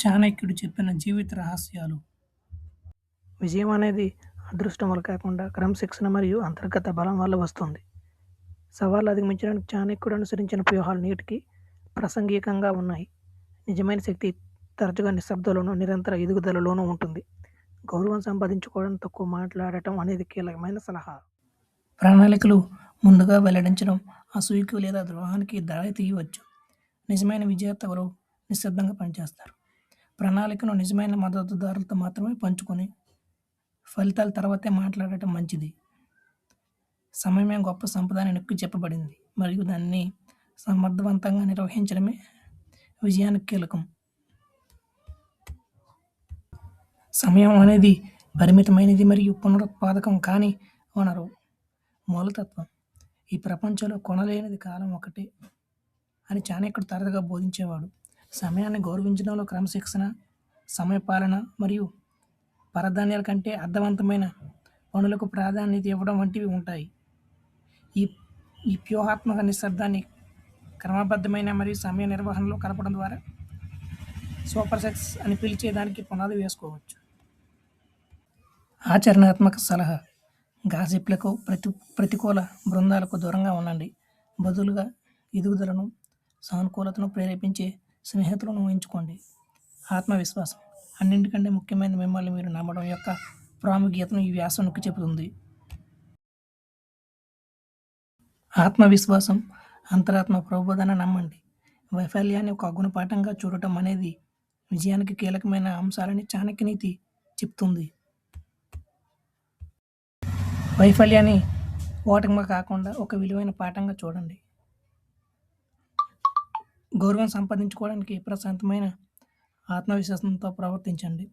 చాణక్యుడు చెప్పిన జీవిత రహస్యాలు. విజయం అనేది అదృష్టం వల్ల కాకుండా క్రమశిక్షణ మరియు అంతర్గత బలం వల్ల వస్తుంది. సవాళ్లు అధిగమించడానికి చాణక్యుడు అనుసరించిన వ్యూహాలు నేటికి ప్రాసంగికంగా ఉన్నాయి. నిజమైన శక్తి తరచుగా నిశ్శబ్దంలోనూ, నిరంతర ఎదుగుదలలోనూ ఉంటుంది. గౌరవం సంపాదించుకోవడం, తక్కువ మాట్లాడటం అనేది కీలకమైన సలహా. ప్రణాళికలు ముందుగా వెల్లడించడం అసూయకు లేదా ద్రోహానికి దారి తీయవచ్చు. నిజమైన విజేతలు నిశ్శబ్దంగా పనిచేస్తారు. ప్రణాళికను నిజమైన మద్దతుదారులతో మాత్రమే పంచుకొని ఫలితాల తర్వాతే మాట్లాడటం మంచిది. సమయమే గొప్ప సంపద అని నొక్కి చెప్పబడింది మరియు దాన్ని సమర్థవంతంగా నిర్వహించడమే విజయానికి కీలకం. సమయం అనేది పరిమితమైనది మరియు పునరుత్పాదకం కాని వనరు. మూలతత్వం: ఈ ప్రపంచంలో కొనలేనిది కాలం ఒకటే అని చాణక్యుడు తరచుగా బోధించేవాడు. సమయాన్ని గౌరవించడంలో క్రమశిక్షణ, సమయపాలన మరియు పరధ్యానాల కంటే అర్థవంతమైన పనులకు ప్రాధాన్యత ఇవ్వడం వంటివి ఉంటాయి. ఈ వ్యూహాత్మక నిశ్శబ్దాన్ని క్రమబద్ధమైన మరియు సమయ నిర్వహణలో కలపడం ద్వారా సూపర్ సక్సెస్ అని పిలిచే దానికి పునాది వేసుకోవచ్చు. ఆచరణాత్మక సలహా: గాసిప్లకు, ప్రతికూల బృందాలకు దూరంగా ఉండండి. బదులుగా ఎదుగుదలను, సానుకూలతను ప్రేరేపించే స్నేహితులను ఎంచుకోండి. ఆత్మవిశ్వాసం: అన్నింటికంటే ముఖ్యమైనది మిమ్మల్ని మీరు నమ్మడం యొక్క ప్రాముఖ్యతను ఈ వ్యాసం నొక్కి చెబుతుంది. ఆత్మవిశ్వాసం, అంతరాత్మ ప్రబోధన నమ్మండి. వైఫల్యాన్ని ఒక గుణపాఠంగా చూడటం అనేది విజయానికి కీలకమైన అంశాలని చాణక్య నీతి చెప్తుంది. వైఫల్యాన్ని ఓటమిగా కాకుండా ఒక విలువైన పాఠంగా చూడండి. గౌరవం సంపాదించుకోవడానికి ప్రశాంతమైన ఆత్మవిశ్వాసంతో ప్రవర్తించండి.